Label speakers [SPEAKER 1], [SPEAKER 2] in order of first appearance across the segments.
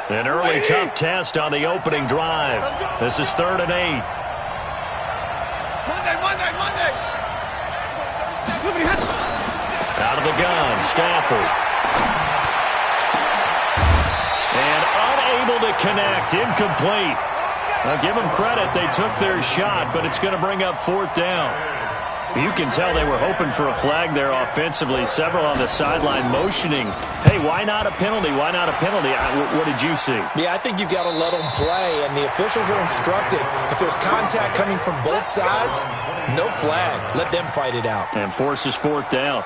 [SPEAKER 1] An early tough test on the opening drive. This is 3rd and 8.
[SPEAKER 2] Monday.
[SPEAKER 1] Out of the gun, Stafford. And unable to connect, incomplete. Now give them credit, they took their shot, but it's going to bring up 4th down. You can tell they were hoping for a flag there offensively. Several on the sideline motioning, hey, why not a penalty? Why not a penalty? What did you see?
[SPEAKER 3] Yeah, I think you've got to let them play, and the officials are instructed. If there's contact coming from both sides, no flag. Let them fight it out.
[SPEAKER 1] And forces 4th down.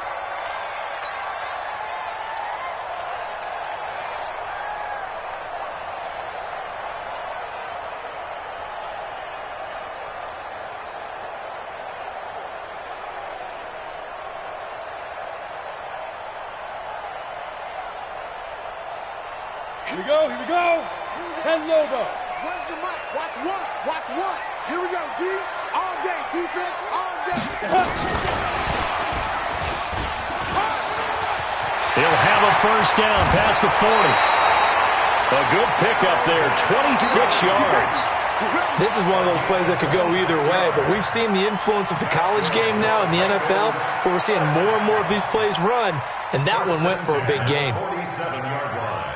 [SPEAKER 2] Here we go. 10 logo.
[SPEAKER 4] Where's the mic? Watch one. Here we go, D. All day. Defense, all day.
[SPEAKER 1] He'll have a 1st down past the 40. A good pickup there, 26 yards.
[SPEAKER 3] This is one of those plays that could go either way, but we've seen the influence of the college game now in the NFL, where we're seeing more and more of these plays run, and that one went for a big gain.
[SPEAKER 5] 47-yard line.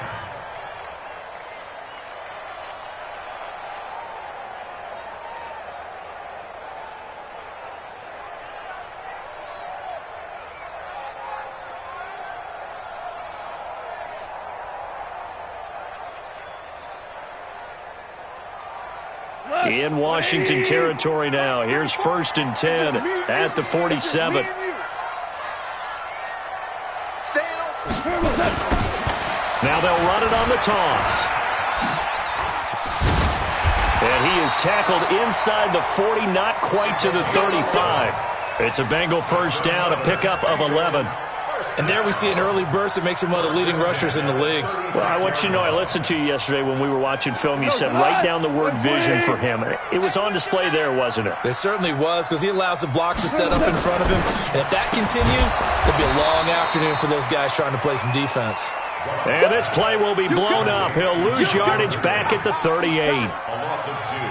[SPEAKER 1] In Washington territory now. Here's 1st and 10 at the 47. Now they'll run it on the toss. And he is tackled inside the 40, not quite to the 35. It's a Bengal 1st down, a pickup of 11.
[SPEAKER 3] And there we see an early burst that makes him one of the leading rushers in the league.
[SPEAKER 1] Well, I want you to know, I listened to you yesterday when we were watching film. You said write down the word vision for him. It was on display there, wasn't it?
[SPEAKER 3] It certainly was, because he allows the blocks to set up in front of him. And if that continues, it'll be a long afternoon for those guys trying to play some defense.
[SPEAKER 1] And this play will be blown up. He'll lose yardage back at the 38.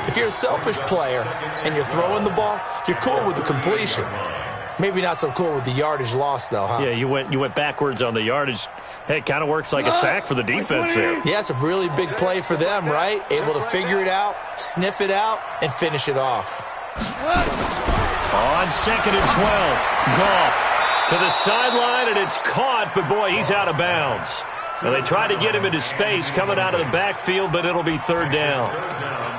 [SPEAKER 3] If you're a selfish player and you're throwing the ball, you're cool with the completion. Maybe not so cool with the yardage loss, though, huh?
[SPEAKER 1] Yeah, you went backwards on the yardage. Hey, it kind of works like a sack for the defense there.
[SPEAKER 3] Yeah, it's a really big play for them, right? Able to figure it out, sniff it out, and finish it off.
[SPEAKER 1] On 2nd and 12, Goff to the sideline, and it's caught, but boy, he's out of bounds. Well, they tried to get him into space coming out of the backfield, but it'll be 3rd down.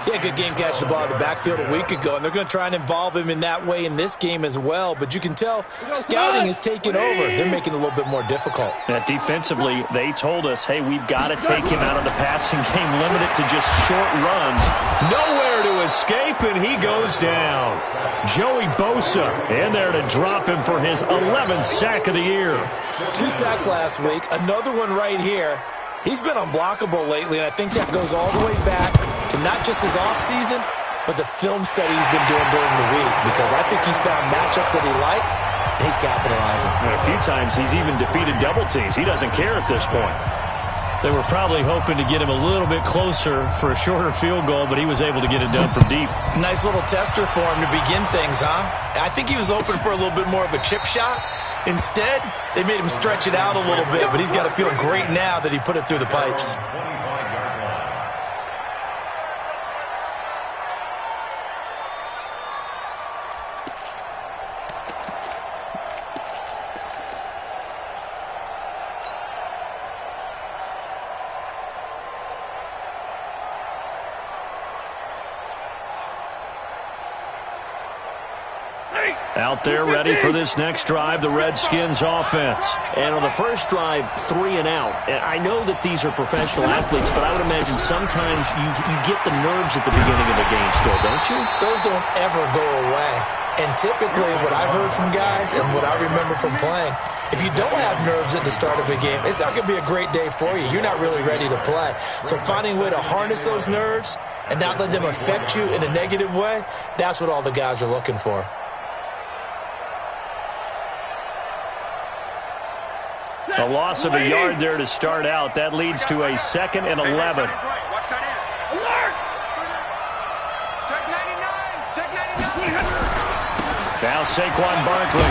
[SPEAKER 3] Yeah, good game catching the ball in the backfield a week ago, and they're going to try and involve him in that way in this game as well. But you can tell scouting is taking over. They're making it a little bit more difficult.
[SPEAKER 1] Now, defensively, they told us, hey, we've got to take him out of the passing game, limit it to just short runs. Nowhere to escape, and he goes down. Joey Bosa in there to drop him for his 11th sack of the year.
[SPEAKER 3] 2 sacks last week, another one right here. He's been unblockable lately, and I think that goes all the way back to not just his offseason, but the film study he's been doing during the week, because I think he's found matchups that he likes, and he's capitalizing.
[SPEAKER 1] And a few times he's even defeated double teams. He doesn't care at this point. They were probably hoping to get him a little bit closer for a shorter field goal, but he was able to get it done from deep.
[SPEAKER 3] Nice little tester for him to begin things, huh? I think he was open for a little bit more of a chip shot. Instead, they made him stretch it out a little bit, but he's got to feel great now that he put it through the pipes.
[SPEAKER 1] Out there ready for this next drive, the Redskins offense. And on the first drive, 3 and out. And I know that these are professional athletes, but I would imagine sometimes you get the nerves at the beginning of the game still, don't you?
[SPEAKER 3] Those don't ever go away. And typically what I've heard from guys and what I remember from playing, if you don't have nerves at the start of a game, it's not going to be a great day for you. You're not really ready to play. So finding a way to harness those nerves and not let them affect you in a negative way, that's what all the guys are looking for.
[SPEAKER 1] A loss of a yard there to start out. That leads to a 2nd and 11. Now Saquon Barkley.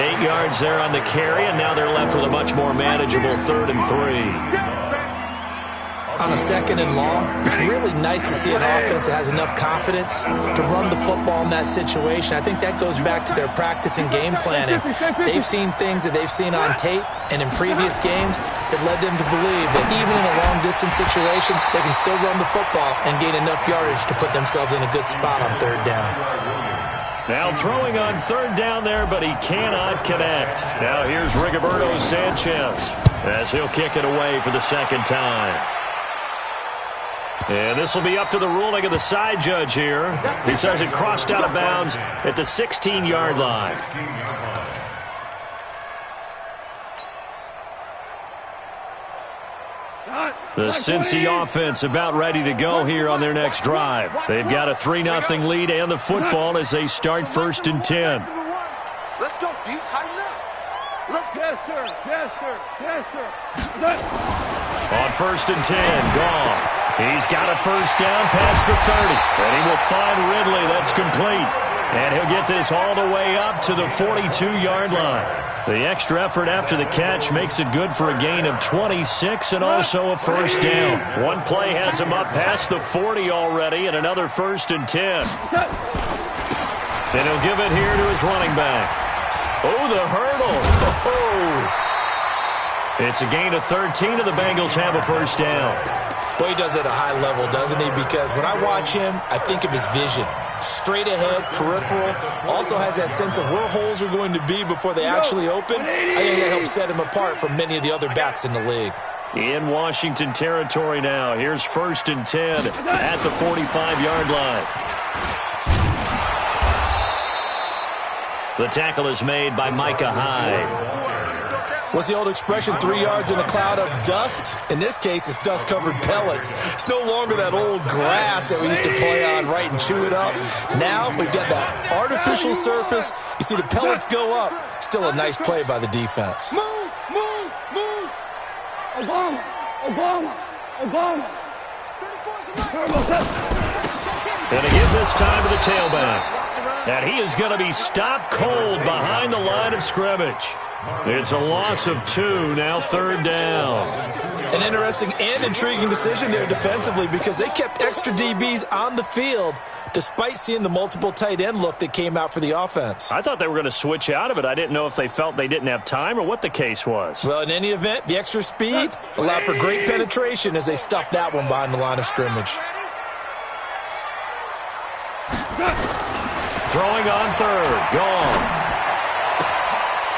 [SPEAKER 1] 8 yards there on the carry, and now they're left with a much more manageable 3rd and 3.
[SPEAKER 3] On a 2nd and long, it's really nice to see an offense that has enough confidence to run the football in that situation. I think that goes back to their practice and game planning. They've seen things that they've seen on tape and in previous games that led them to believe that even in a long-distance situation, they can still run the football and gain enough yardage to put themselves in a good spot on 3rd down.
[SPEAKER 1] Now throwing on 3rd down there, but he cannot connect. Now here's Rigoberto Sanchez as he'll kick it away for the 2nd time. And this will be up to the ruling of the side judge here. He says it crossed out of bounds at the 16-yard line. The Cincy offense about ready to go here on their next drive. They've got a 3-0 lead and the football as they start 1st and 10.
[SPEAKER 4] Let's go deep, tighten up. Let's go. Yes, sir.
[SPEAKER 1] On 1st and 10, Goff. He's got a 1st down past the 30. And he will find Ridley. That's complete. And he'll get this all the way up to the 42-yard line. The extra effort after the catch makes it good for a gain of 26 and also a 1st down. One play has him up past the 40 already and another 1st and 10. Then he'll give it here to his running back. Oh, the hurdle. Oh. It's a gain of 13 and the Bengals have a 1st down.
[SPEAKER 3] Well, he does it at a high level, doesn't he? Because when I watch him, I think of his vision. Straight ahead, peripheral. Also has that sense of where holes are going to be before they actually open. I think that helps set him apart from many of the other backs in the league.
[SPEAKER 1] In Washington territory now. Here's 1st and 10 at the 45-yard line. The tackle is made by Micah Hyde.
[SPEAKER 3] What's the old expression, 3 yards in a cloud of dust? In this case, it's dust-covered pellets. It's no longer that old grass that we used to play on, right, and chew it up. Now we've got that artificial surface. You see the pellets go up. Still a nice play by the defense.
[SPEAKER 4] Move. Obama.
[SPEAKER 1] Going to give this time to the tailback. And he is going to be stopped cold behind the line of scrimmage. It's a loss of 2, now 3rd down.
[SPEAKER 3] An interesting and intriguing decision there defensively because they kept extra DBs on the field despite seeing the multiple tight end look that came out for the offense.
[SPEAKER 1] I thought they were going to switch out of it. I didn't know if they felt they didn't have time or what the case was.
[SPEAKER 3] Well, in any event, the extra speed allowed for great penetration as they stuffed that one behind the line of scrimmage.
[SPEAKER 1] Throwing on 3rd, Goff.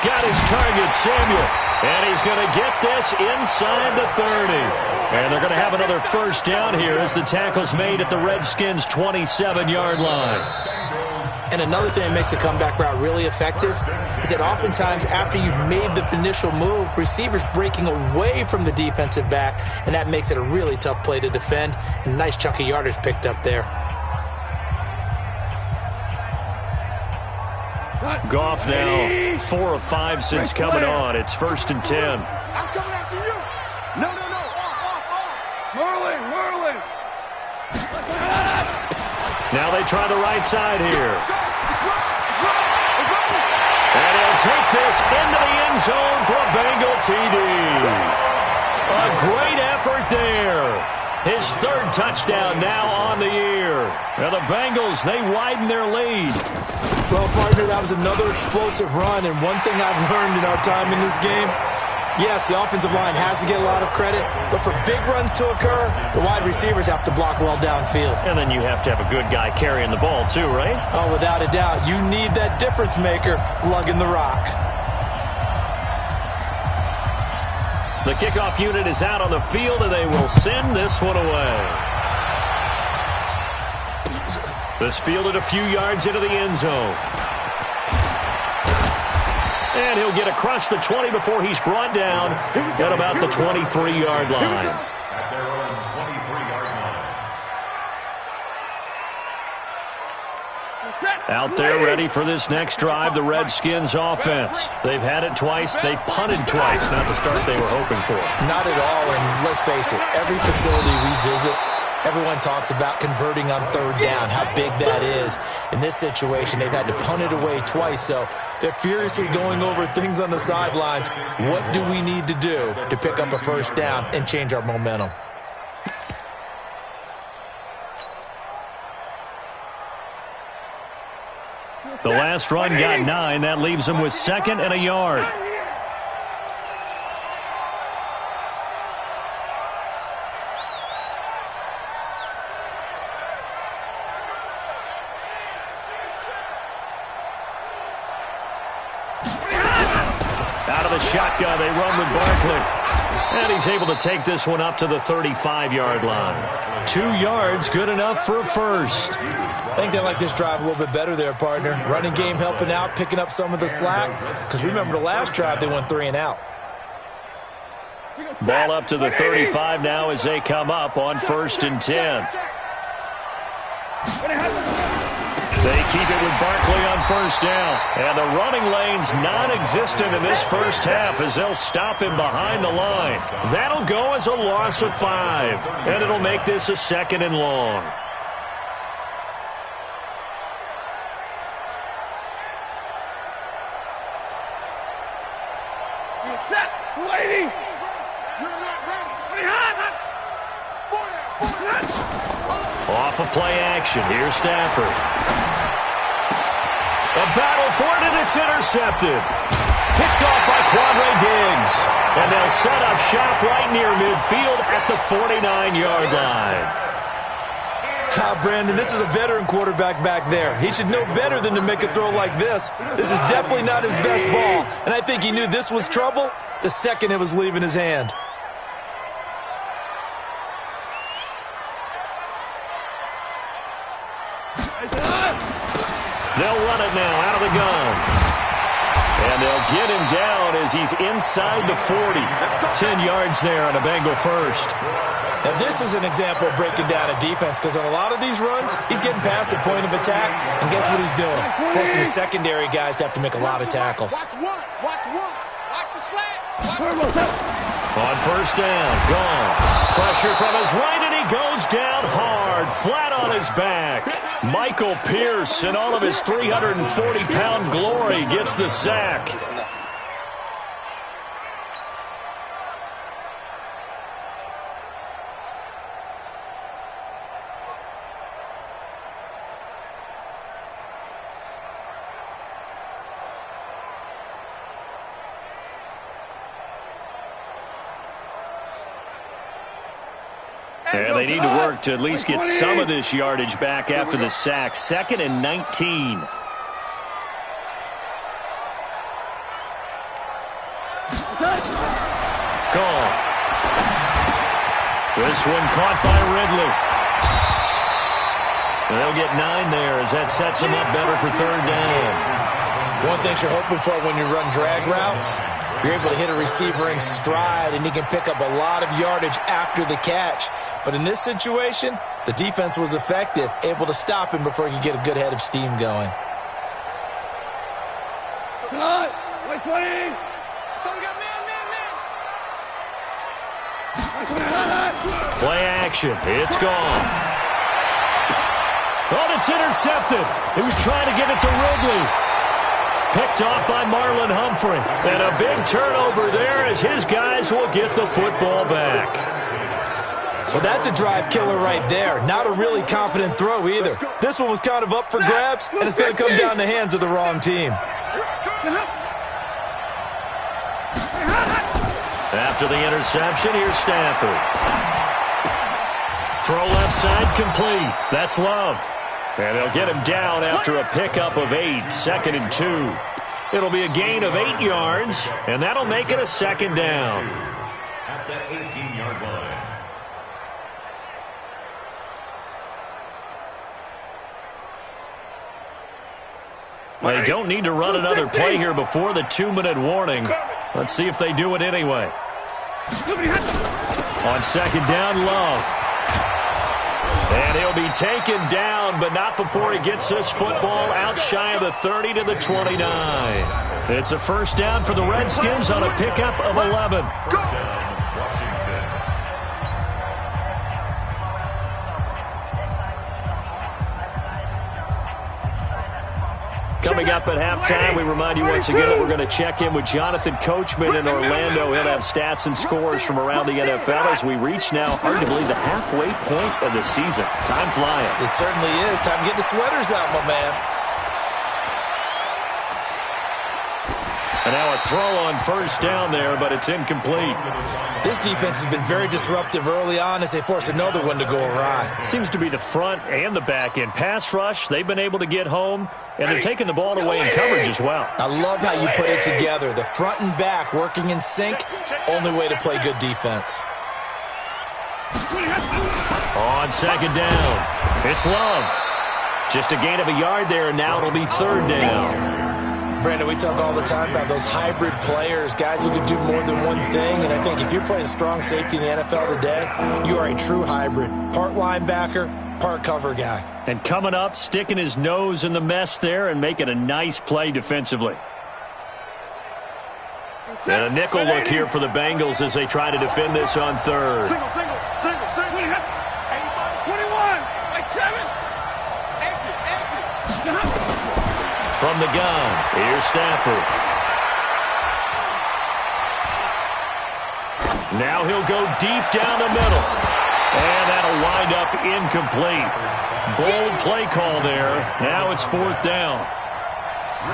[SPEAKER 1] Got his target, Samuel. And he's going to get this inside the 30. And they're going to have another 1st down here as the tackle's made at the Redskins' 27-yard line.
[SPEAKER 3] And another thing that makes the comeback route really effective is that oftentimes after you've made the initial move, receivers breaking away from the defensive back, and that makes it a really tough play to defend. And nice chunk of yardage picked up there.
[SPEAKER 1] Goff now 4 of 5 since coming on. It's 1st and 10.
[SPEAKER 4] I'm coming after you. No. Off. Merlin.
[SPEAKER 1] Now they try the right side here. And he'll take this into the end zone for a Bengal TD. A great effort there. His 3rd touchdown now on the year. Now the Bengals, they widen their lead.
[SPEAKER 3] Well, partner, that was another explosive run, and one thing I've learned in our time in this game, yes, the offensive line has to get a lot of credit, but for big runs to occur, the wide receivers have to block well downfield.
[SPEAKER 1] And then you have to have a good guy carrying the ball too, right?
[SPEAKER 3] Oh, without a doubt. You need that difference maker lugging the rock.
[SPEAKER 1] The kickoff unit is out on the field, and they will send this one away. This fielded a few yards into the end zone. And he'll get across the 20 before he's brought down at about the 23-yard line. Out there ready for this next drive, the Redskins offense. They've had it twice. They've punted twice. Not the start they were hoping for.
[SPEAKER 3] Not at all, and let's face it, every facility we visit, everyone talks about converting on third down, how big that is. In this situation, they've had to punt it away twice, so they're furiously going over things on the sidelines. What do we need to do to pick up a first down and change our momentum?
[SPEAKER 1] The last run got 9. That leaves them with 2nd and a yard. Out of the shotgun, they run with Barkley. And he's able to take this one up to the 35-yard line. 2 yards, good enough for a first.
[SPEAKER 3] I think they like this drive a little bit better there, partner. Running game helping out, picking up some of the slack. Because remember the last drive, they went 3 and out.
[SPEAKER 1] Ball up to the 35 now as they come up on 1st and 10. They keep it with Barkley on 1st down. And the running lane's non-existent in this first half as they'll stop him behind the line. That'll go as a loss of 5. And it'll make this a 2nd and long. Off of play action. Here's Stafford. A battle for it, and it's intercepted. Picked off by Quadre Diggs. And they'll set up shop right near midfield at the 49-yard line.
[SPEAKER 3] Brandon, this is a veteran quarterback back there. He should know better than to make a throw like this. This is definitely not his best ball. And I think he knew this was trouble the second it was leaving his hand.
[SPEAKER 1] They'll run it now out of the gun. And they'll get him down as he's inside the 40. 10 yards there on a Bengal first.
[SPEAKER 3] Now, this is an example of breaking down a defense because on a lot of these runs, he's getting past the point of attack, and guess what he's doing? Forcing the secondary guys to have to make a lot of tackles.
[SPEAKER 4] Watch one. Watch the slant.
[SPEAKER 1] On 1st down, gone. Pressure from his right, and he goes down hard, flat on his back. Michael Pierce, in all of his 340-pound glory, gets the sack. And they need to work to at least get some of this yardage back after the sack. 2nd and 19. Gone. This one caught by Ridley. They'll get 9 there as that sets them up better for 3rd down.
[SPEAKER 3] One thing you're hoping for when you run drag routes, you're able to hit a receiver in stride, and he can pick up a lot of yardage after the catch. But in this situation, the defense was effective, able to stop him before he could get a good head of steam going.
[SPEAKER 1] Play action. It's gone. Oh, it's intercepted. He was trying to give it to Ridley. Picked off by Marlon Humphrey. And a big turnover there as his guys will get the football back.
[SPEAKER 3] Well, that's a drive killer right there. Not a really confident throw either. This one was kind of up for grabs, and it's going to come down the hands of the wrong team.
[SPEAKER 1] After the interception, here's Stafford. Throw left side complete. That's Love. And they'll get him down after a pickup of 8, 2nd and 2. It'll be a gain of 8 yards, and that'll make it a 2nd down. At the 18-yard line. They don't need to run another play here before the 2-minute warning. Let's see if they do it anyway. On 2nd down, Love. And he'll be taken down, but not before he gets this football out shy of the 30 to the 29. It's a first down for the Redskins on a pickup of 11. Coming up at halftime, we remind you once again that we're going to check in with Jonathan Coachman in Orlando. He'll have stats and scores from around the NFL as we reach now, hard to believe, the halfway point of the season. Time flying.
[SPEAKER 3] It certainly is. Time to get the sweaters out, my man.
[SPEAKER 1] And now a throw on first down there, but it's incomplete.
[SPEAKER 3] This defense has been very disruptive early on as they force another one to go awry.
[SPEAKER 1] It seems to be the front and the back end. Pass rush, they've been able to get home, and they're taking the ball away in coverage as well.
[SPEAKER 3] I love how you put it together. The front and back working in sync, only way to play good defense.
[SPEAKER 1] On second down, it's Love. Just a gain of a yard there, and now it'll be third down.
[SPEAKER 3] Brandon, we talk all the time about those hybrid players, guys who can do more than one thing, and I think if you're playing strong safety in the NFL today, you are a true hybrid. Part linebacker, part cover guy.
[SPEAKER 1] And coming up, sticking his nose in the mess there and making a nice play defensively. And a nickel look here for the Bengals as they try to defend this on third.
[SPEAKER 2] Single. 21. Like 7. Exit.
[SPEAKER 1] From the gun, here's Stafford. Now he'll go deep down the middle. And that'll wind up incomplete. Bold play call there. Now it's fourth down.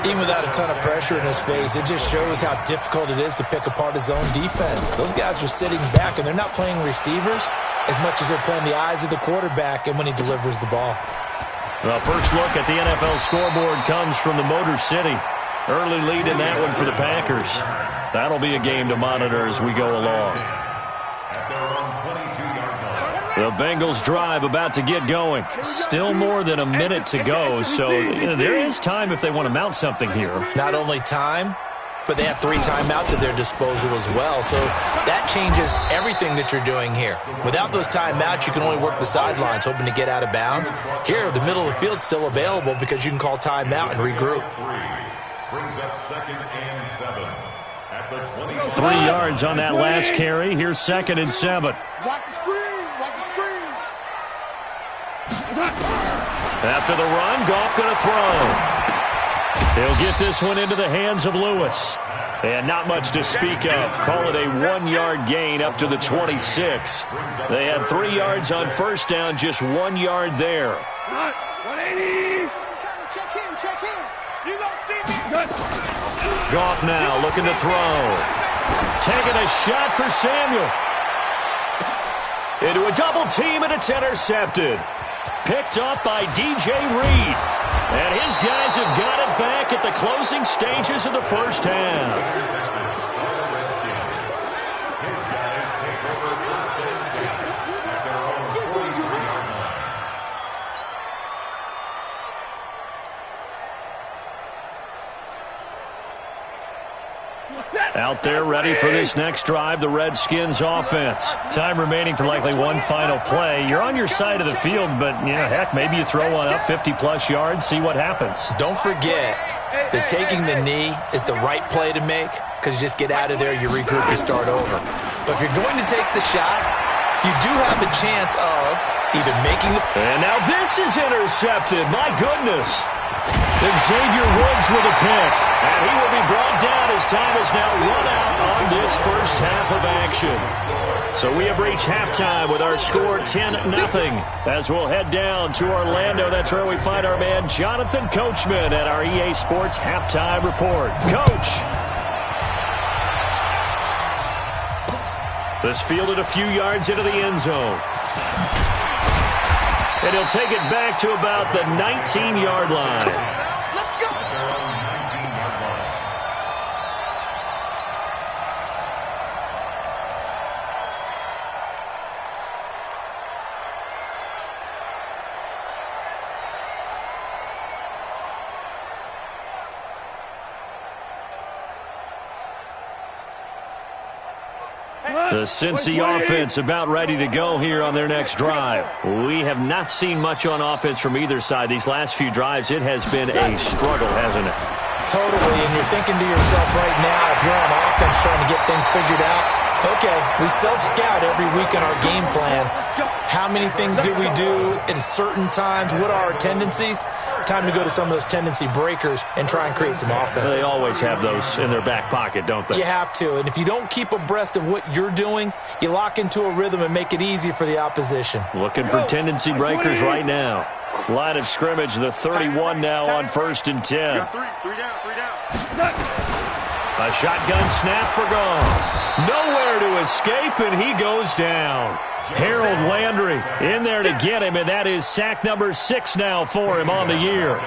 [SPEAKER 3] Even without a ton of pressure in his face, it just shows how difficult it is to pick apart his own defense. Those guys are sitting back, and they're not playing receivers as much as they're playing the eyes of the quarterback and when he delivers the ball.
[SPEAKER 1] The first look at the NFL scoreboard comes from the Motor City. Early lead in that one for the Packers. That'll be a game to monitor as we go along. The Bengals drive about to get going. Still more than a minute to go, so there is time if they want to mount something here.
[SPEAKER 3] Not only time, but they have 3 timeouts at their disposal as well. So that changes everything that you're doing here. Without those timeouts, you can only work the sidelines, hoping to get out of bounds. Here, the middle of the field's still available because you can call timeout and regroup.
[SPEAKER 5] Brings up 2nd and 7 at the 20.
[SPEAKER 1] 3 yards on that last carry. Here's 2nd and 7.
[SPEAKER 4] Watch the screen. Watch the screen.
[SPEAKER 1] After the run, Goff going to throw. He'll get this one into the hands of Lewis. And not much to speak of. Call it a 1-yard gain up to the 26. They had 3 yards on first down, just 1 yard there.
[SPEAKER 2] 180. Check in. You don't see me.
[SPEAKER 1] Goff now looking to throw. Taking a shot for Samuel. Into a double team, and it's intercepted. Picked off by DJ Reed. And his guys have got it back at the closing stages of the first half. Out there ready for this next drive, the Redskins offense. Time remaining for likely one final play. You're on your side of the field, but, heck, maybe you throw one up 50-plus yards, see what happens.
[SPEAKER 3] Don't forget that taking the knee is the right play to make because you just get out of there, you regroup, you start over. But if you're going to take the shot, you do have a chance of either making the...
[SPEAKER 1] And now this is intercepted. My goodness. Xavier Woods with a pick, and he will be brought down as time has now run out on this first half of action. So we have reached halftime with our score 10-0 as we'll head down to Orlando. That's where we find our man Jonathan Coachman at our EA Sports Halftime Report. Coach! This fielded a few yards into the end zone. And he'll take it back to about the 19-yard line. The Cincy offense about ready to go here on their next drive. We have not seen much on offense from either side. These last few drives, it has been a struggle, hasn't it?
[SPEAKER 3] Totally, and you're thinking to yourself right now, if you're on offense trying to get things figured out, okay, we self-scout every week in our game plan. How many things do we do at certain times? What are our tendencies? Time to go to some of those tendency breakers and try and create some offense.
[SPEAKER 1] They always have those in their back pocket, don't they?
[SPEAKER 3] You have to, and if you don't keep abreast of what you're doing, you lock into a rhythm and make it easy for the opposition.
[SPEAKER 1] Looking for tendency breakers right now. Line of scrimmage, the 31 now on 1st and 10.
[SPEAKER 2] Three down.
[SPEAKER 1] A shotgun snap for Goff. Nowhere to escape, and he goes down. Harold Landry in there to get him, and that is sack number 6 now for him on the year.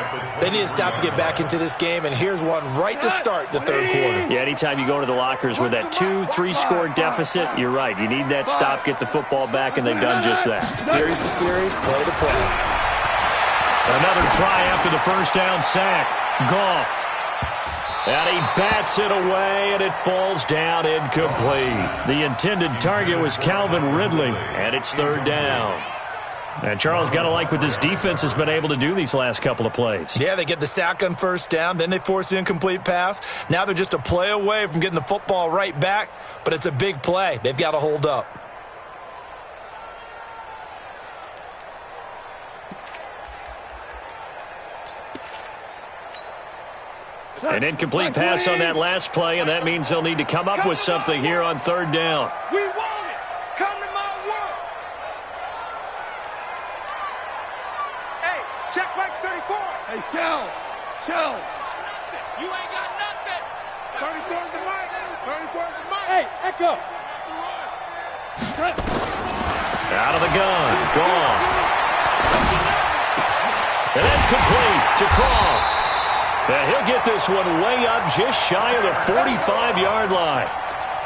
[SPEAKER 3] They need to stop to get back into this game, and here's one right to start the third quarter.
[SPEAKER 1] Yeah, anytime you go to the lockers with that 2-3 score deficit, you're right. You need that stop, get the football back, and they've done just that.
[SPEAKER 3] Series to series, play to play.
[SPEAKER 1] Another try after the first down sack. Goff. And he bats it away, and it falls down incomplete. The intended target was Calvin Ridley, and it's 3rd down. And Charles, got to like what this defense has been able to do these last couple of plays.
[SPEAKER 3] Yeah, they get the sack on 1st down, then they force the incomplete pass. Now they're just a play away from getting the football right back, but it's a big play. They've got to hold up.
[SPEAKER 1] An incomplete pass on that last play, and that means they'll need to come up with something here on 3rd down.
[SPEAKER 2] We want it. Come to my world. Hey, check back 34. Hey, Shell. You ain't got nothing.
[SPEAKER 4] 34 is the mic. 34 is the mic.
[SPEAKER 2] Hey, Echo.
[SPEAKER 1] Out of the gun. Gone. And that's complete to Croft. And he'll get this one way up just shy of the 45-yard line.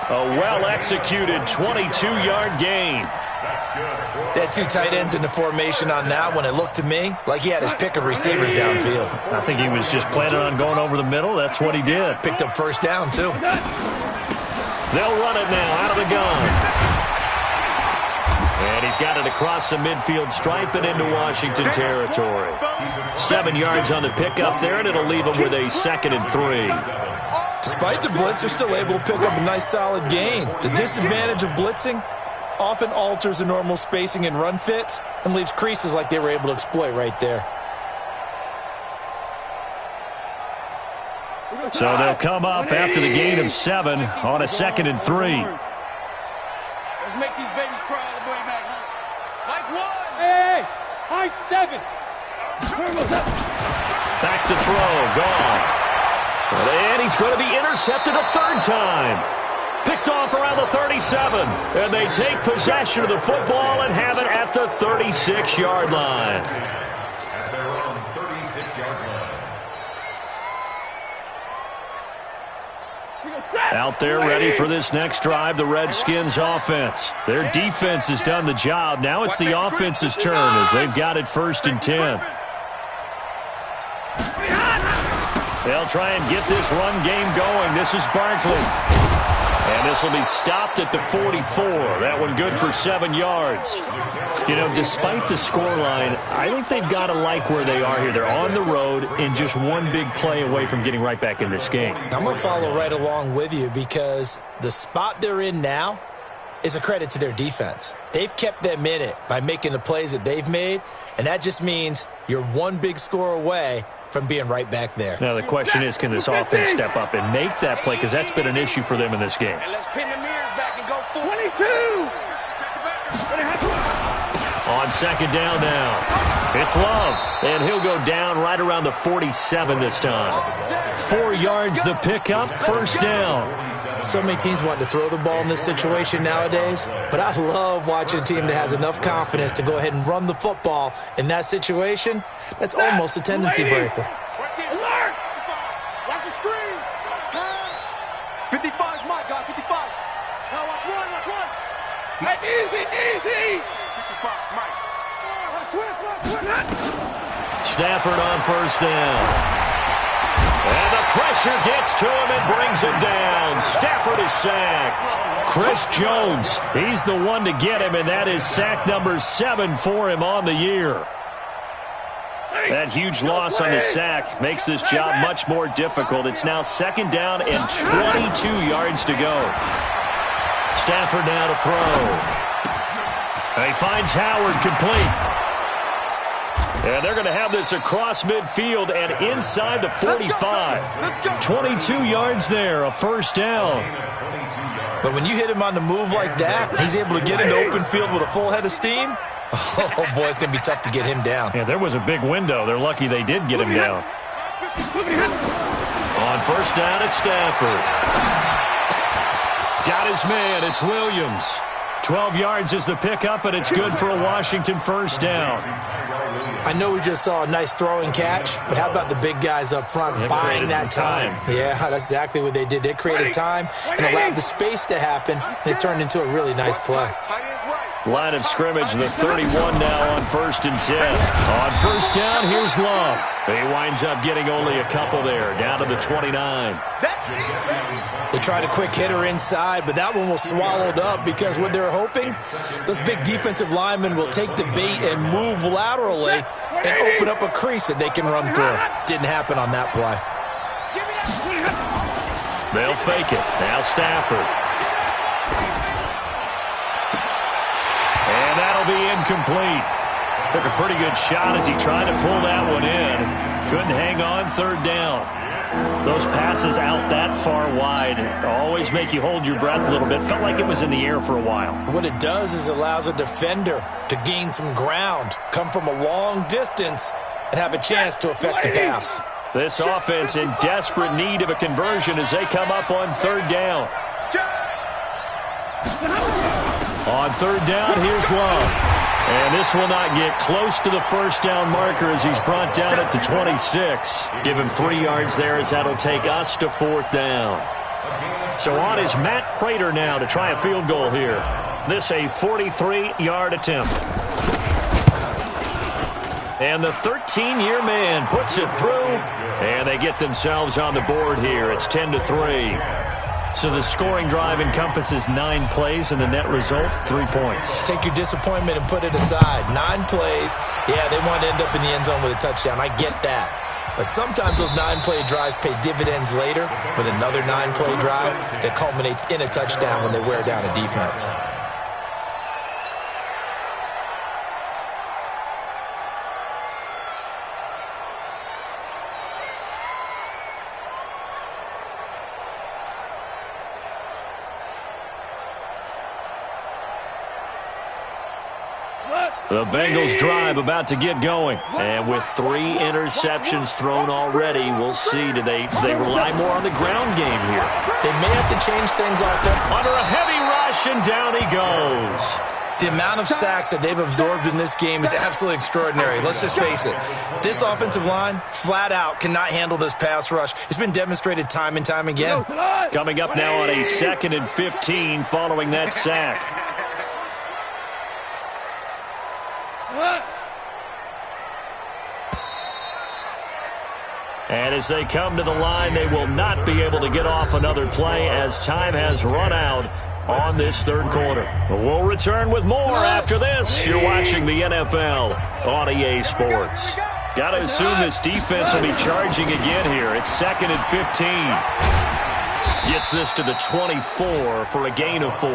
[SPEAKER 1] A well-executed 22-yard gain.
[SPEAKER 3] They had 2 tight ends in the formation on that one. It looked to me like he had his pick of receivers downfield.
[SPEAKER 1] I think he was just planning on going over the middle. That's what he did.
[SPEAKER 3] Picked up 1st down, too.
[SPEAKER 1] They'll run it now out of the gun. And he's got it across the midfield stripe and into Washington territory. 7 yards on the pickup there, and it'll leave him with a 2nd and 3.
[SPEAKER 3] Despite the blitz, they're still able to pick up a nice solid gain. The disadvantage of blitzing often alters the normal spacing and run fits and leaves creases like they were able to exploit right there.
[SPEAKER 1] So they'll come up after the gain of 7 on a 2nd and 3.
[SPEAKER 2] Let's make these babies cry all the way back home. Like one. Hey, high 7.
[SPEAKER 1] Back to throw. Goff. And he's going to be intercepted a 3rd time. Picked off around the 37. And they take possession of the football and have it at the 36-yard line.
[SPEAKER 5] At their own 36-yard line.
[SPEAKER 1] Out there ready for this next drive, the Redskins offense. Their defense has done the job. Now it's the offense's turn as they've got it 1st and 10. They'll try and get this run game going. This is Barkley. And this will be stopped at the 44. That one good for 7 yards. You know, despite the scoreline, I think they've got to like where they are here. They're on the road and just one big play away from getting right back in this game.
[SPEAKER 3] I'm going to follow right along with you because the spot they're in now is a credit to their defense. They've kept them in it by making the plays that they've made, and that just means you're one big score away from being right back there.
[SPEAKER 1] Now the question is, can this offense step up and make that play? Because that's been an issue for them in this game.
[SPEAKER 2] And let's pin the mirrors back and go 22.
[SPEAKER 1] On 2nd down now, it's Love, and he'll go down right around the 47 this time. 4 yards the pickup, 1st down.
[SPEAKER 3] So many teams want to throw the ball in this situation nowadays, but I love watching a team that has enough confidence to go ahead and run the football. In that situation, that's almost a tendency breaker.
[SPEAKER 2] Alert!
[SPEAKER 4] Watch the screen. Pass.
[SPEAKER 2] 55's my guy, 55.
[SPEAKER 4] Now watch one.
[SPEAKER 2] Hey, easy.
[SPEAKER 4] 55, Mike. Let's switch.
[SPEAKER 1] Stafford on 1st down. And the pressure gets to him and brings him down. Stafford is sacked. Chris Jones, he's the one to get him, and that is sack number 7 for him on the year. That huge loss on the sack makes this job much more difficult. It's now 2nd down and 22 yards to go. Stafford now to throw. He finds Howard complete. And they're going to have this across midfield and inside the 45. 22 yards there, a 1st down.
[SPEAKER 3] But when you hit him on the move like that, he's able to get into open field with a full head of steam. Oh, boy, it's going to be tough to get him down.
[SPEAKER 1] Yeah, there was a big window. They're lucky they did get him down. On 1st down, it's Stafford. Got his man. It's Williams. 12 yards is the pickup, and it's good for a Washington 1st down.
[SPEAKER 3] I know we just saw a nice throwing catch, but how about the big guys up front buying that time? Yeah, that's exactly what they did. They created time and allowed the space to happen, and it turned into a really nice play.
[SPEAKER 1] Line of scrimmage, the 31 now on 1st and 10. On 1st down, here's Love. He winds up getting only a couple there, down to the 29.
[SPEAKER 3] They tried a quick hitter inside, but that one was swallowed up because what they're hoping, those big defensive linemen will take the bait and move laterally and open up a crease that they can run through. Didn't happen on that play.
[SPEAKER 1] They'll fake it. Now Stafford. And that'll be incomplete. Took a pretty good shot as he tried to pull that one in. Couldn't hang on 3rd down. Those passes out that far wide always make you hold your breath a little bit. Felt like it was in the air for a while.
[SPEAKER 3] What it does is allows a defender to gain some ground, come from a long distance, and have a chance to affect the pass.
[SPEAKER 1] This offense in desperate need of a conversion as they come up on 3rd down. On 3rd down, here's Love. And this will not get close to the 1st down marker as he's brought down at the 26. Give him 3 yards there as that'll take us to 4th down. So on is Matt Prater now to try a field goal here. This a 43-yard attempt. And the 13-year man puts it through. And they get themselves on the board here. It's 10-3. So the scoring drive encompasses 9 plays, and the net result, 3 points.
[SPEAKER 3] Take your disappointment and put it aside. 9 plays. Yeah, they want to end up in the end zone with a touchdown. I get that. But sometimes those 9-play drives pay dividends later with another 9-play drive that culminates in a touchdown when they wear down a defense.
[SPEAKER 1] The Bengals drive about to get going. And with 3 interceptions thrown already, we'll see. Do they rely more on the ground game here?
[SPEAKER 3] They may have to change things off there.
[SPEAKER 1] Under a heavy rush, and down he goes.
[SPEAKER 3] The amount of sacks that they've absorbed in this game is absolutely extraordinary. Let's just face it. This offensive line, flat out, cannot handle this pass rush. It's been demonstrated time and time again.
[SPEAKER 1] Coming up now on a 2nd and 15 following that sack. And as they come to the line, they will not be able to get off another play as time has run out on this 3rd quarter. We'll return with more after this. You're watching the NFL on EA Sports. Got to assume this defense will be charging again here. It's 2nd and 15. Gets this to the 24 for a gain of 4.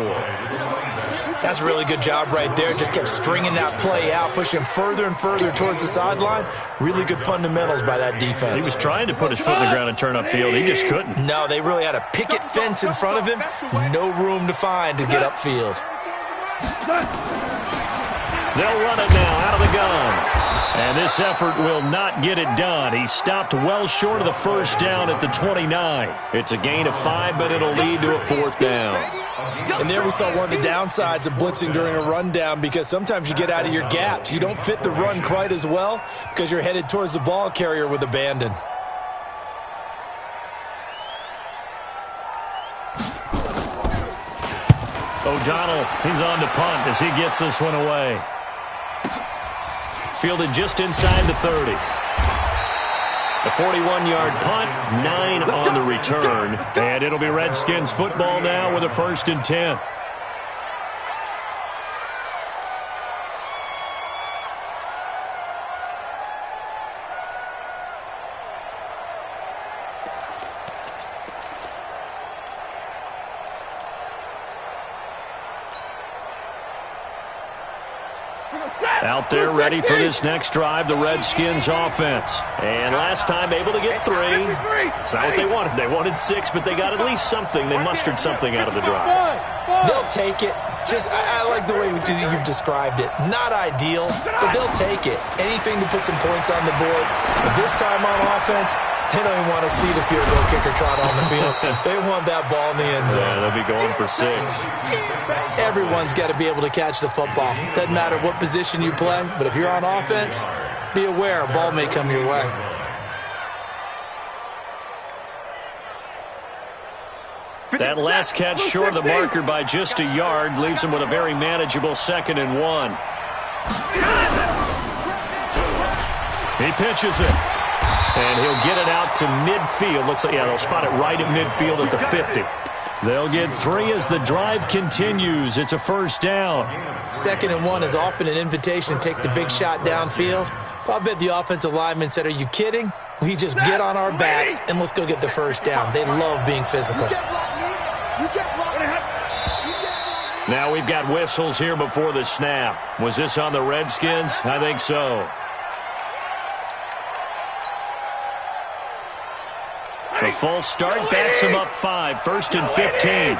[SPEAKER 3] That's a really good job right there. Just kept stringing that play out, pushing further and further towards the sideline. Really good fundamentals by that defense.
[SPEAKER 1] He was trying to put his foot in the ground and turn upfield. He just couldn't.
[SPEAKER 3] No, they really had a picket fence in front of him. No room to find to get upfield.
[SPEAKER 1] They'll run it now out of the gun. And this effort will not get it done. He stopped well short of the 1st down at the 29. It's a gain of 5, but it'll lead to a 4th down.
[SPEAKER 3] And there we saw one of the downsides of blitzing during a rundown, because sometimes you get out of your gaps. You don't fit the run quite as well because you're headed towards the ball carrier with abandon.
[SPEAKER 1] O'Donnell, he's on to punt as he gets this one away. Fielded just inside the 30. A 41-yard punt, 9 on the return. And it'll be Redskins football now with a 1st and 10. Out there ready for this next drive, the Redskins offense. And last time able to get 3. It's not what they wanted. They wanted 6, but they got at least something. They mustered something out of the drive.
[SPEAKER 3] They'll take it. I like the way you've described it. Not ideal, but they'll take it. Anything to put some points on the board. But this time on offense, they don't even want to see the field goal kicker trot on the field. They want that ball in the end zone.
[SPEAKER 1] Yeah, they'll be going for 6.
[SPEAKER 3] Everyone's got to be able to catch the football. Doesn't matter what position you play, but if you're on offense, be aware a ball may come your way.
[SPEAKER 1] That last catch short of the marker by just a yard leaves him with a very manageable 2nd and 1. He pitches it. And he'll get it out to midfield. Looks like, yeah, they'll spot it right at midfield at the 50. They'll get 3 as the drive continues. It's a 1st down.
[SPEAKER 3] 2nd and 1 is often an invitation to take the big shot downfield. I'll bet the offensive lineman said, are you kidding? We just get on our backs and let's go get the 1st down. They love being physical.
[SPEAKER 1] Now we've got whistles here before the snap. Was this on the Redskins? I think so. The false start backs him up 5. 1st and 15.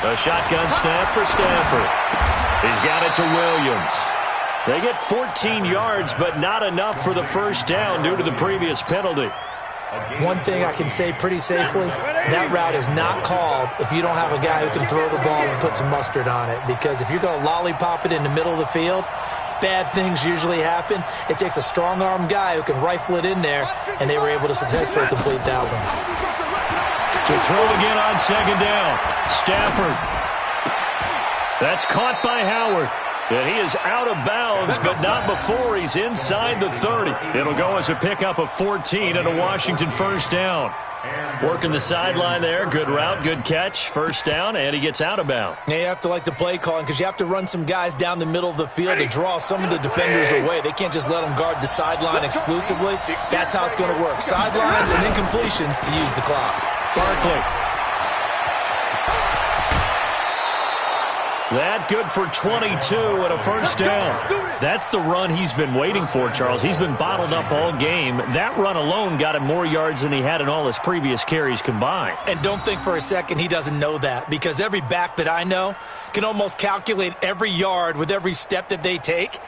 [SPEAKER 1] A shotgun snap for Stafford. He's got it to Williams. They get 14 yards, but not enough for the 1st down due to the previous penalty.
[SPEAKER 3] One thing I can say pretty safely, that route is not called if you don't have a guy who can throw the ball and put some mustard on it. Because if you're going to lollipop it in the middle of the field, bad things usually happen. It takes a strong-arm guy who can rifle it in there, and they were able to successfully complete that one.
[SPEAKER 1] To throw again on 2nd down. Stafford. That's caught by Howard. And he is out of bounds, but not before he's inside the 30. It'll go as a pickup of 14 and a Washington 1st down. Working the sideline there. Good route, good catch. 1st down, and he gets out of bounds.
[SPEAKER 3] Yeah, you have to like the play calling because you have to run some guys down the middle of the field to draw some of the defenders away. They can't just let them guard the sideline exclusively. That's how it's going to work. Sidelines and then completions to use the clock.
[SPEAKER 1] Barkley. That good for 22 and a 1st down. That's the run he's been waiting for, Charles. He's been bottled up all game. That run alone got him more yards than he had in all his previous carries combined.
[SPEAKER 3] And don't think for a second he doesn't know that, because every back that I know can almost calculate every yard with every step that they take.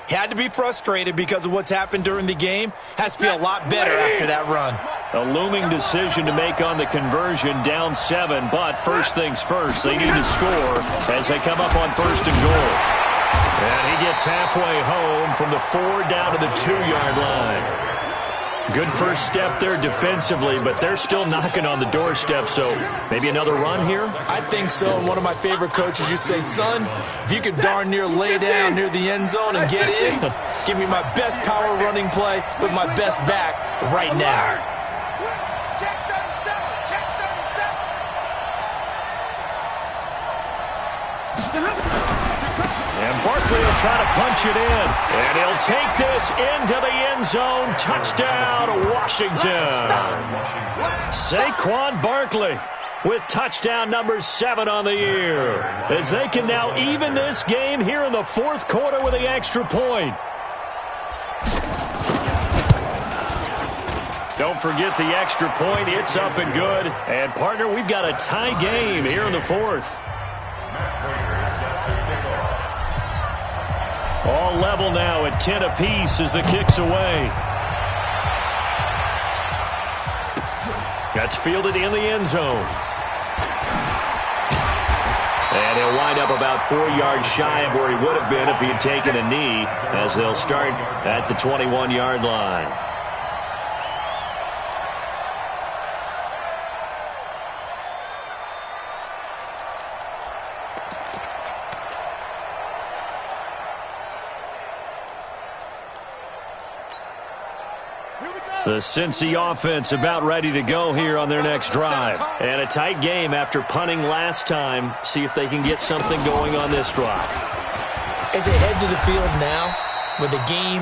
[SPEAKER 3] Had to be frustrated because of what's happened during the game. Has to feel a lot better after that run.
[SPEAKER 1] A looming decision to make on the conversion, down 7, but first things first, they need to score as they come up on 1st and goal. And he gets halfway home from the 4 down to the 2-yard line. Good first step there defensively, but they're still knocking on the doorstep, so maybe another run here?
[SPEAKER 3] I think so, and one of my favorite coaches used to say, son, if you can darn near lay down near the end zone and get in, give me my best power running play with my best back right now.
[SPEAKER 1] And Barkley will try to punch it in. And he'll take this into the end zone. Touchdown, Washington. Saquon Barkley with touchdown number 7 on the year, as they can now even this game here in the 4th quarter with the extra point. Don't forget the extra point. It's up and good. And, partner, we've got a tie game here in the 4th. All level now at 10 apiece as the kick's away. That's fielded in the end zone. And he'll wind up about 4 yards shy of where he would have been if he had taken a knee, as they'll start at the 21-yard line. The Cincy offense about ready to go here on their next drive. And a tight game after punting last time. See if they can get something going on this drive.
[SPEAKER 3] As they head to the field now, with the game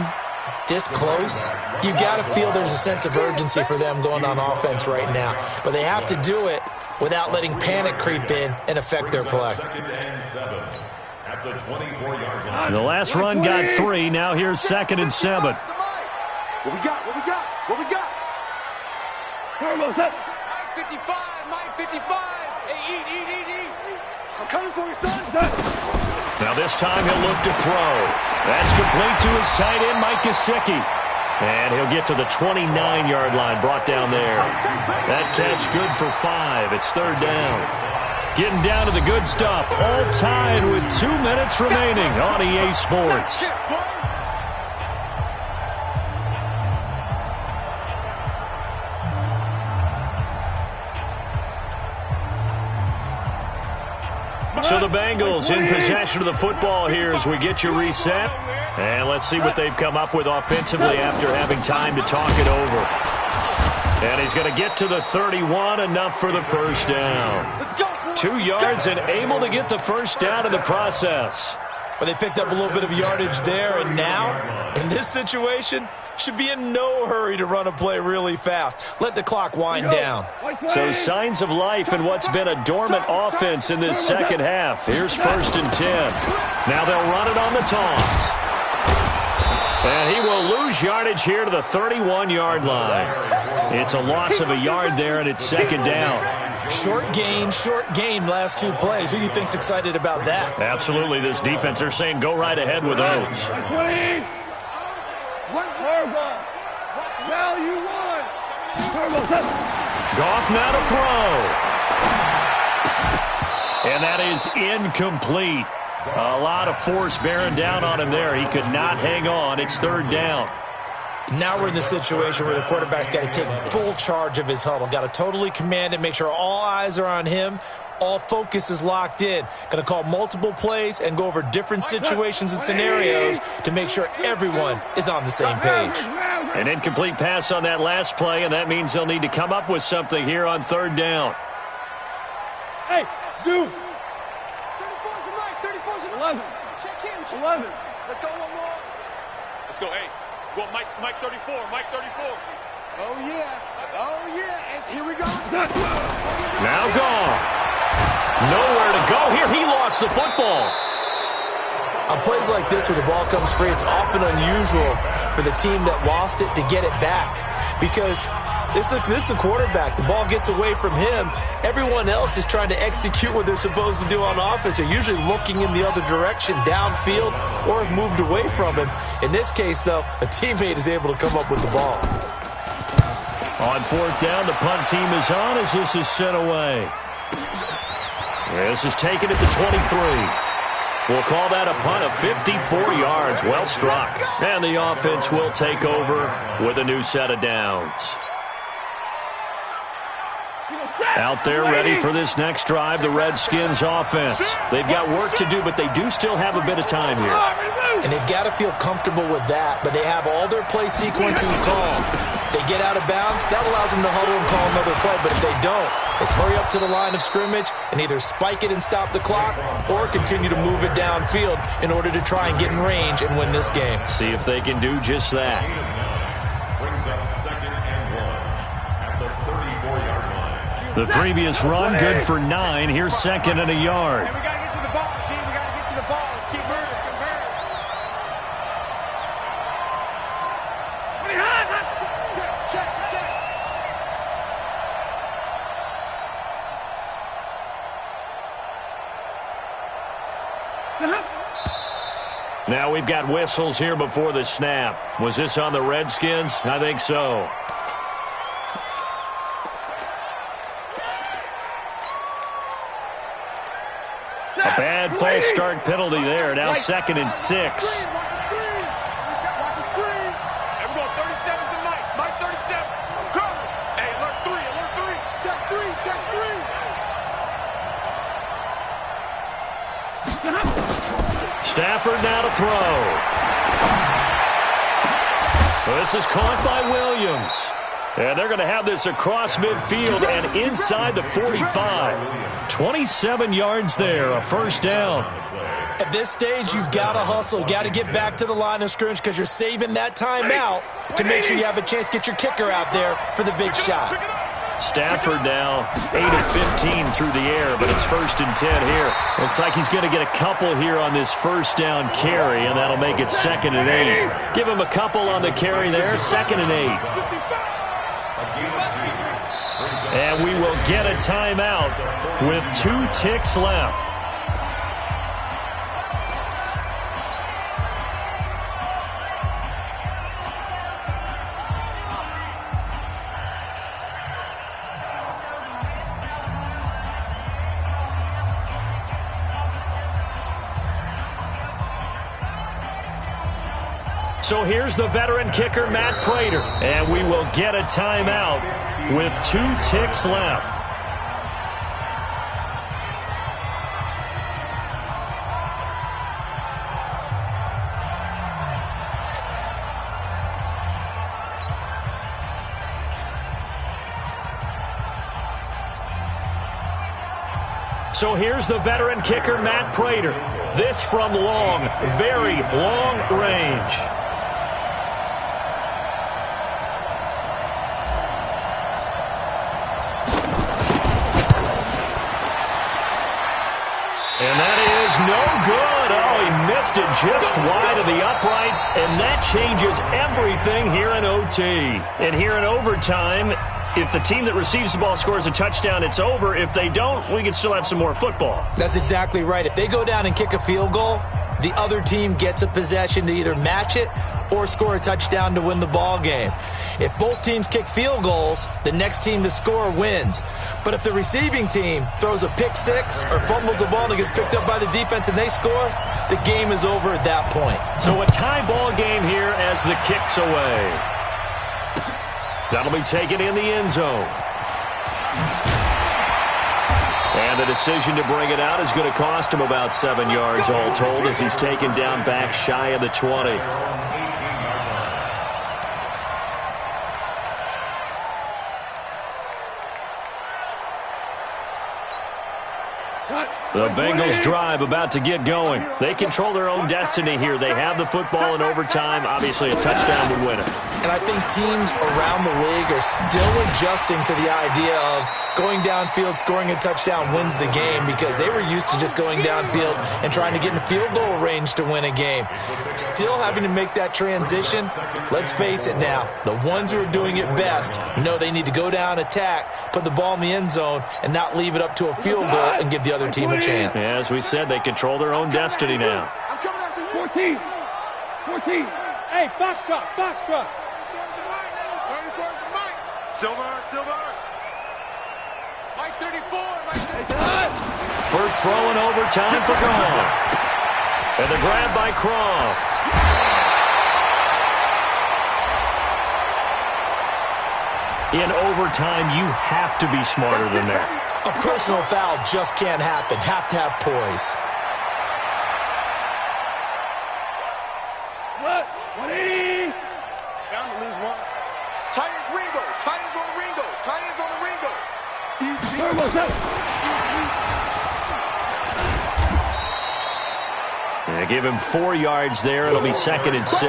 [SPEAKER 3] this close, you've got to feel there's a sense of urgency for them going on offense right now. But they have to do it without letting panic creep in and affect their play.
[SPEAKER 1] The last run got 3. Now here's 2nd and 7.
[SPEAKER 4] What we got? What we got? What we got?
[SPEAKER 2] Turbo's up.
[SPEAKER 4] Mike 55, Mike 55. Hey, eat. I'm coming for you, son.
[SPEAKER 1] Now this time he'll look to throw. That's complete to his tight end, Mike Gesicki. And he'll get to the 29-yard line, brought down there. That catch good for 5. It's 3rd down. Getting down to the good stuff. All tied with 2 minutes remaining on EA Sports. So the Bengals in possession of the football here as we get you reset. And let's see what they've come up with offensively after having time to talk it over. And he's going to get to the 31, enough for the first down. 2 yards and able to get the first down in the process.
[SPEAKER 3] But they picked up a little bit of yardage there, and now, in this situation, should be in no hurry to run a play really fast. Let the clock wind down.
[SPEAKER 1] So signs of life in what's been a dormant offense in this second half. Here's 1st and 10. Now they'll run it on the toss. And he will lose yardage here to the 31-yard line. It's a loss of a yard there, and it's 2nd down.
[SPEAKER 3] Short gain last 2 plays. Who do you think's excited about that?
[SPEAKER 1] Absolutely. This defense, they're saying go right ahead with those. Goff now to throw. And that is incomplete. A lot of force bearing down on him there. He could not hang on. It's 3rd down.
[SPEAKER 3] Now we're in the situation where the quarterback's got to take full charge of his huddle. Got to totally command it, make sure all eyes are on him. All focus is locked in. Going to call multiple plays and go over different situations and scenarios to make sure everyone is on the same page.
[SPEAKER 1] An incomplete pass on that last play, and that means they'll need to come up with something here on 3rd down.
[SPEAKER 2] Hey, zoom. 34's the Mike. 34's the 11. Check him. 11.
[SPEAKER 4] Let's go one more.
[SPEAKER 2] Let's go, hey. Go Mike 34. Mike 34.
[SPEAKER 4] Oh, yeah. And here we go.
[SPEAKER 1] Now Goff. Nowhere to go here. He lost the football.
[SPEAKER 3] On plays like this where the ball comes free, it's often unusual for the team that lost it to get it back. Because this is the quarterback. The ball gets away from him. Everyone else is trying to execute what they're supposed to do on offense. They're usually looking in the other direction, downfield, or have moved away from him. In this case, though, a teammate is able to come up with the ball.
[SPEAKER 1] On 4th down, the punt team is on as this is sent away. This is taken at the 23. We'll call that a punt of 54 yards. Well struck. And the offense will take over with a new set of downs. Out there ready for this next drive, the Redskins offense. They've got work to do, but they do still have a bit of time here.
[SPEAKER 3] And they've got to feel comfortable with that, but they have all their play sequences called. If they get out of bounds, that allows them to huddle and call another play, but if they don't, it's hurry up to the line of scrimmage and either spike it and stop the clock or continue to move it downfield in order to try and get in range and win this game.
[SPEAKER 1] See if they can do just that.
[SPEAKER 5] Brings up 2nd and 1 at the 34-yard line.
[SPEAKER 1] The previous run, good for 9. Here's 2nd and a yard.
[SPEAKER 2] We got to get to the ball, team. We got to get to the ball. Let's keep moving.
[SPEAKER 1] Now we've got whistles here before the snap. Was this on the Redskins? I think so. A bad false start penalty there. Now 2nd and 6.
[SPEAKER 2] Watch the screen. And we're going 37 to Mike. Mike 37. Come. Hey, alert 3. Check 3.
[SPEAKER 1] Stafford now to throw. This is caught by Williams. And they're going to have this across midfield and inside the 45. 27 yards there, a first down.
[SPEAKER 3] At this stage, you've got to hustle. Got to get back to the line of scrimmage because you're saving that timeout to make sure you have a chance to get your kicker out there for the big shot.
[SPEAKER 1] Stafford now 8 of 15 through the air, but it's 1st and 10 here. Looks like he's going to get a couple here on this first down carry, and that'll make it 2nd and 8. Give him a couple on the carry there, 2nd and 8. And we will get a timeout with 2 ticks left. So here's the veteran kicker, Matt Prater. And we will get a timeout with 2 ticks left. So here's the veteran kicker, Matt Prater. This from long, very long range. And that is no good. Oh, he missed it just wide of the upright, and that changes everything here in OT. And here in overtime, if the team that receives the ball scores a touchdown, it's over. If they don't, we can still have some more football.
[SPEAKER 3] That's exactly right. If they go down and kick a field goal, the other team gets a possession to either match it or score a touchdown to win the ball game. If both teams kick field goals, the next team to score wins. But if the receiving team throws a pick six or fumbles the ball and it gets picked up by the defense and they score, the game is over at that point.
[SPEAKER 1] So a tie ball game here as the kick's away. That'll be taken in the end zone. And the decision to bring it out is going to cost him about 7 yards all told as he's taken down back shy of the 20. The Bengals drive about to get going. They control their own destiny here. They have the football in overtime. Obviously, a touchdown would win it.
[SPEAKER 3] And I think teams around the league are still adjusting to the idea of going downfield, scoring a touchdown wins the game because they were used to just going downfield and trying to get in field goal range to win a game. Still having to make that transition. Let's face it now. The ones who are doing it best know they need to go down, attack, put the ball in the end zone, and not leave it up to a field goal and give the other team a chance.
[SPEAKER 1] Yeah, as we said, they control their own destiny now.
[SPEAKER 2] I'm coming after you. 14. 14. Hey, Foxtrot, Foxtrot.
[SPEAKER 4] Silver, Silver. Mike 34, Mike 34.
[SPEAKER 1] First throw in overtime for Croft. And the grab by Croft. In overtime, you have to be smarter than that.
[SPEAKER 3] A personal foul just can't happen. Have to have poise.
[SPEAKER 2] What? 180.
[SPEAKER 4] Bound to lose one. Tight ends Ringo. Tight ends on the Ringo. Tight ends on the Ringo.
[SPEAKER 1] They give him 4 yards there. It'll be 2nd and 6.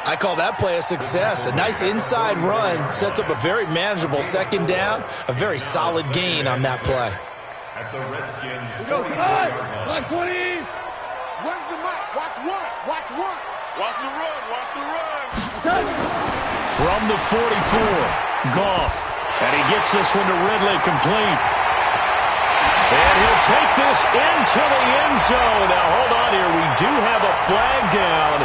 [SPEAKER 3] I call that play a success. A nice inside run sets up a very manageable second down. A very solid gain on that play.
[SPEAKER 5] At the Redskins.
[SPEAKER 2] 520.
[SPEAKER 4] Run the mic. Watch one. Watch one. Watch the run. Watch the run.
[SPEAKER 1] From the 44, Goff. And he gets this one to Ridley complete. And he'll take this into the end zone. Now, hold on here. We do have a flag down.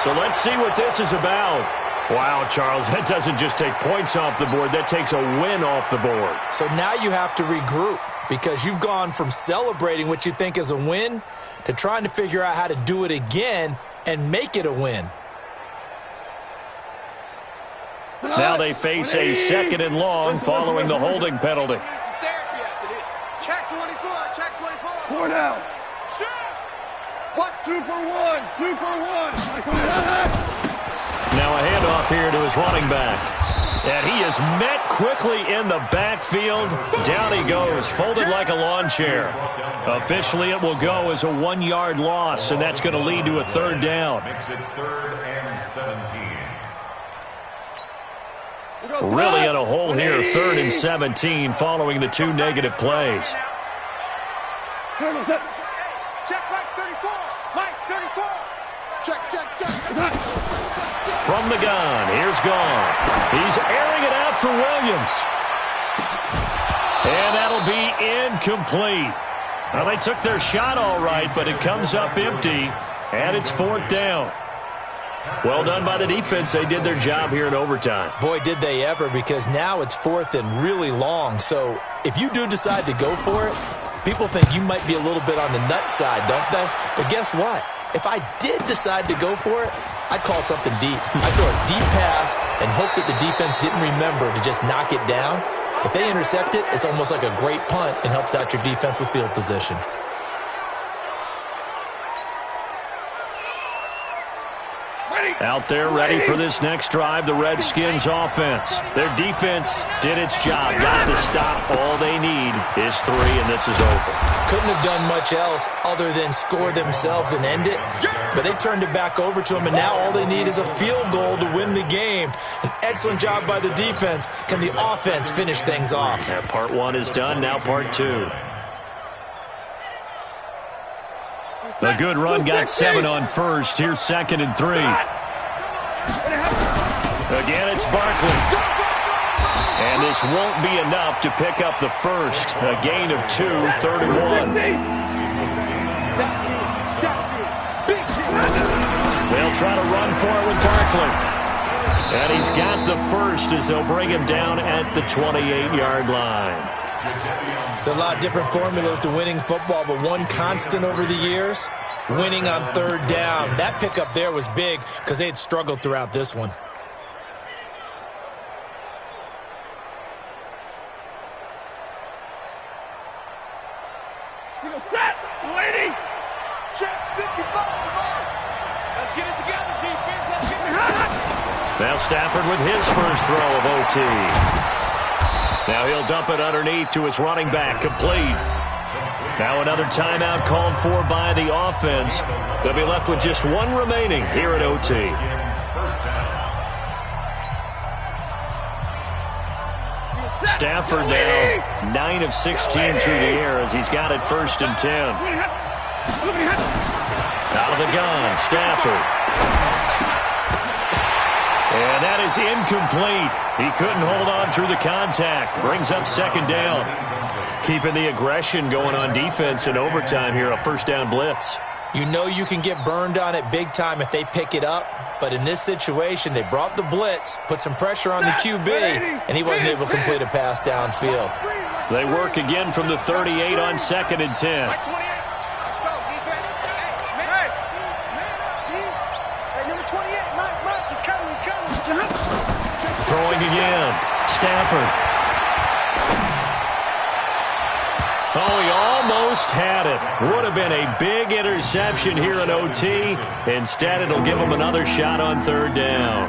[SPEAKER 1] So let's see what this is about. Wow, Charles, that doesn't just take points off the board. That takes a win off the board.
[SPEAKER 3] So now you have to regroup because you've gone from celebrating what you think is a win to trying to figure out how to do it again and make it a win.
[SPEAKER 1] Now they face a 2nd and long following the holding penalty.
[SPEAKER 4] Check 24. Check 24.
[SPEAKER 2] 4 down.
[SPEAKER 4] What's
[SPEAKER 2] 2 for 1. 2 for 1.
[SPEAKER 1] Now a handoff handoff here to his running back. And he is met quickly in the backfield. Down he goes, folded like a lawn chair. Officially, it will go as a 1-yard loss, and that's going to lead to a third down.
[SPEAKER 5] Makes it 3rd and 17.
[SPEAKER 1] Really in a hole here, 3rd and 17, following the 2 negative plays.
[SPEAKER 2] Check Mike 34. Mike 34.
[SPEAKER 4] Check.
[SPEAKER 1] From the gun, here's Gone. He's airing it out for Williams. And that'll be incomplete. Well, they took their shot all right, but it comes up empty, and it's 4th down. Well done by the defense. They did their job here in overtime.
[SPEAKER 3] Boy, did they ever, because now it's 4th and really long. So if you do decide to go for it, people think you might be a little bit on the nut side, don't they? But guess what? If I did decide to go for it, I'd call something deep. I'd throw a deep pass and hope that the defense didn't remember to just knock it down. If they intercept it, it's almost like a great punt and helps out your defense with field position.
[SPEAKER 1] Out there ready for this next drive, the Redskins offense. Their defense did its job. Got the stop. All they need is 3, and this is over.
[SPEAKER 3] Couldn't have done much else other than score themselves and end it. But they turned it back over to them, and now all they need is a field goal to win the game. An excellent job by the defense. Can the offense finish things off?
[SPEAKER 1] Yeah, part 1 is done. Now part 2. A good run got 7 on first. Here's 2nd and 3. Again, it's Barkley. And this won't be enough to pick up the first. A gain of 2, 3rd and 1. They'll try to run for it with Barkley. And he's got the first as they'll bring him down at the 28-yard line.
[SPEAKER 3] There are a lot of different formulas to winning football, but one constant over the years, winning on 3rd down. That pickup there was big because they had struggled throughout this one.
[SPEAKER 2] Set, lady. Check 55. Let's get it together, defense. Let's get it hot.
[SPEAKER 1] Now Stafford with his first throw of OT. Now he'll dump it underneath to his running back, complete. Now another timeout called for by the offense. They'll be left with just 1 remaining here at OT. Stafford now 9 of 16 through the air as he's got it 1st and 10. Out of the gun, Stafford. And that is incomplete. He couldn't hold on through the contact. Brings up 2nd down. Keeping the aggression going on defense in overtime here, a 1st down blitz.
[SPEAKER 3] You know you can get burned on it big time if they pick it up. But in this situation, they brought the blitz, put some pressure on the QB, and he wasn't able to complete a pass downfield.
[SPEAKER 1] They work again from the 38 on 2nd and 10.
[SPEAKER 2] Let's go, defense. Hey, number 28, Mike, he's coming.
[SPEAKER 1] Throwing again. Stafford. Oh, he almost had it. Would have been a big interception here in OT. Instead, it'll give him another shot on 3rd down.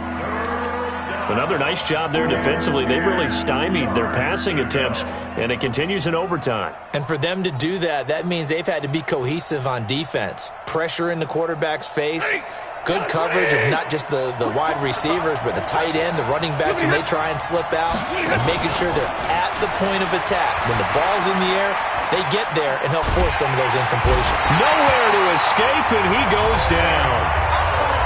[SPEAKER 1] Another nice job there defensively. They've really stymied their passing attempts, and it continues in overtime.
[SPEAKER 3] And for them to do that, that means they've had to be cohesive on defense. Pressure in the quarterback's face. Good coverage of not just the wide receivers, but the tight end, the running backs when they try and slip out, and making sure they're at the point of attack. When the ball's in the air, they get there and help force some of those incompletions.
[SPEAKER 1] Nowhere to escape, and he goes down.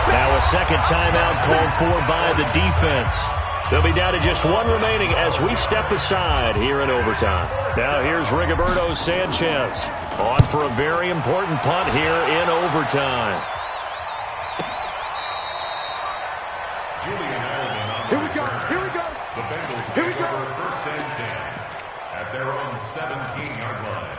[SPEAKER 1] Now a 2nd timeout called for by the defense. They'll be down to just 1 remaining as we step aside here in overtime. Now here's Rigoberto Sanchez on for a very important punt here in overtime.
[SPEAKER 4] Here we go.
[SPEAKER 5] The Bengals take over 1st and 10 at their own 17-yard line.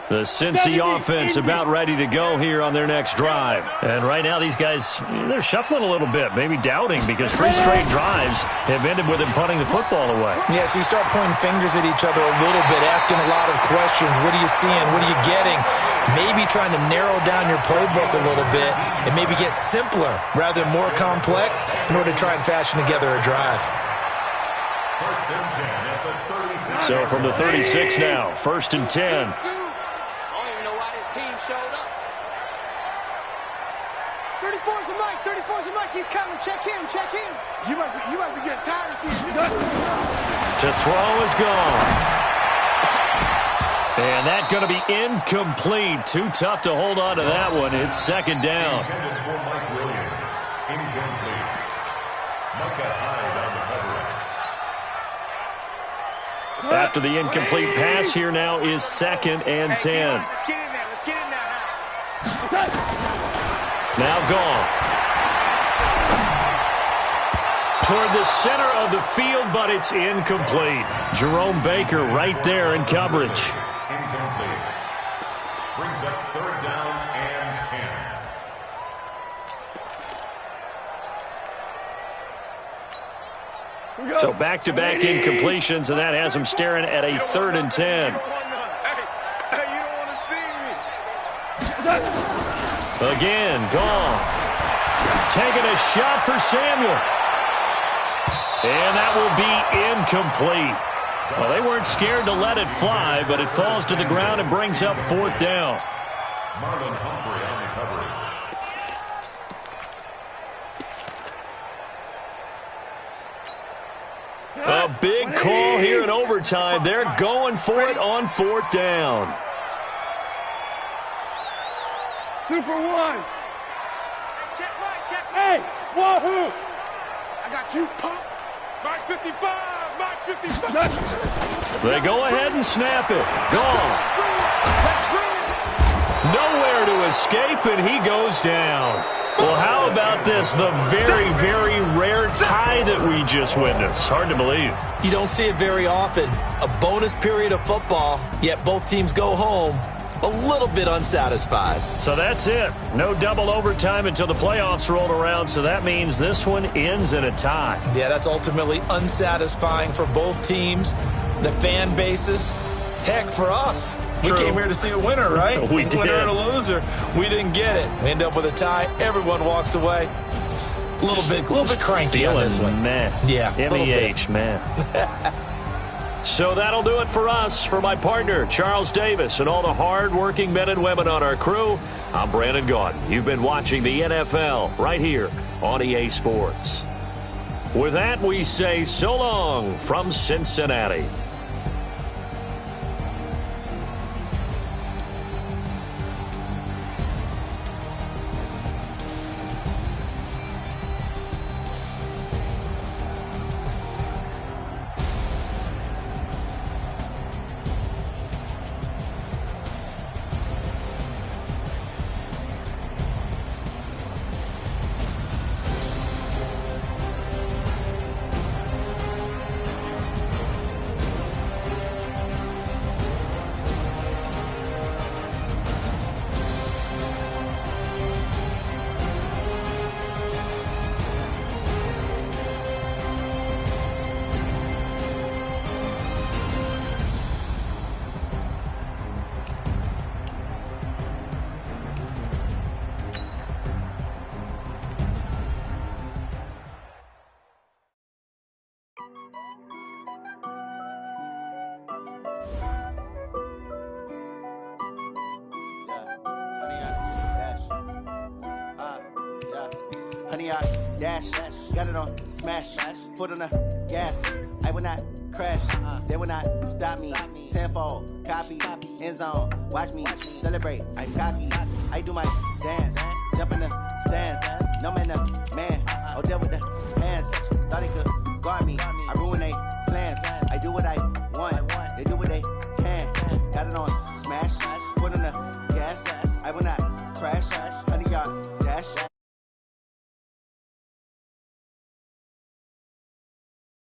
[SPEAKER 1] The Cincy offense about ready to go here on their next drive. And right now these guys, they're shuffling a little bit, maybe doubting, because 3 straight drives have ended with them punting the football away.
[SPEAKER 3] Yeah, so you start pointing fingers at each other a little bit, asking a lot of questions. What are you seeing? What are you getting? Maybe trying to narrow down your playbook a little bit and maybe get simpler rather than more complex in order to try and fashion together a drive.
[SPEAKER 5] First and 10 at the 36.
[SPEAKER 1] So from the 36 now, 1st and 10.
[SPEAKER 2] I don't even know why this team showed up.
[SPEAKER 4] 34's the mic. 34's the mic. He's coming. Check him. Check him. You must be getting tired of seeing this.
[SPEAKER 1] To throw is gone. And that's going to be incomplete. Too tough to hold on to that one. It's 2nd down.
[SPEAKER 5] Intended for Mike Williams. Incomplete. Micah Hyde on the coverage.
[SPEAKER 1] After the incomplete pass, here now is 2nd and 10.
[SPEAKER 2] Let's get in there. Let's get in there.
[SPEAKER 1] Now gone. Toward the center of the field, but it's incomplete. Jerome Baker right there in coverage.
[SPEAKER 5] Incomplete. Brings up 3rd down and 10.
[SPEAKER 1] So back-to-back incompletions, and that has him staring at a 3rd and 10.
[SPEAKER 2] Hey, you don't want to see me.
[SPEAKER 1] Again, Goff. Taking a shot for Samuel. And that will be incomplete. Well, they weren't scared to let it fly, but it falls to the ground and brings up 4th down.
[SPEAKER 5] Marlon Humphrey on the coverage.
[SPEAKER 1] A big call here in overtime. They're going for it on 4th down.
[SPEAKER 4] 2 for 1.
[SPEAKER 2] Check Mike. Check Mike.
[SPEAKER 4] Hey, wahoo! I got you, punk. Mike 55. Mike 55.
[SPEAKER 1] They go ahead and snap it. Gone.
[SPEAKER 4] Let's bring it.
[SPEAKER 1] Nowhere to escape, and he goes down. Well, how about this? The very, very rare tie that we just witnessed. Hard to believe.
[SPEAKER 3] You don't see it very often. A bonus period of football, yet both teams go home a little bit unsatisfied.
[SPEAKER 1] So that's it. No double overtime until the playoffs roll around, so that means this one ends in a tie.
[SPEAKER 3] Yeah, that's ultimately unsatisfying for both teams, the fan bases. Heck, for us.
[SPEAKER 1] True.
[SPEAKER 3] We came here to see a winner, right?
[SPEAKER 1] We did.
[SPEAKER 3] Winner and a loser. We didn't get it. We end up with a tie. Everyone walks away. A little bit cranky on this one.
[SPEAKER 1] Man.
[SPEAKER 3] Yeah,
[SPEAKER 1] MEH, man. So that'll do it for us. For my partner, Charles Davis, and all the hard-working men and women on our crew, I'm Brandon Gaudin. You've been watching the NFL right here on EA Sports. With that, we say so long from Cincinnati.
[SPEAKER 6] Honey, I dash, got it on smash, foot on the gas. I will not crash, they will not stop me. Tenfold, copy, end zone, watch me celebrate. I'm cocky, I do my dance, jump in the stands. No man, man, oh, there with the hands. Thought he could guard me, I ruin they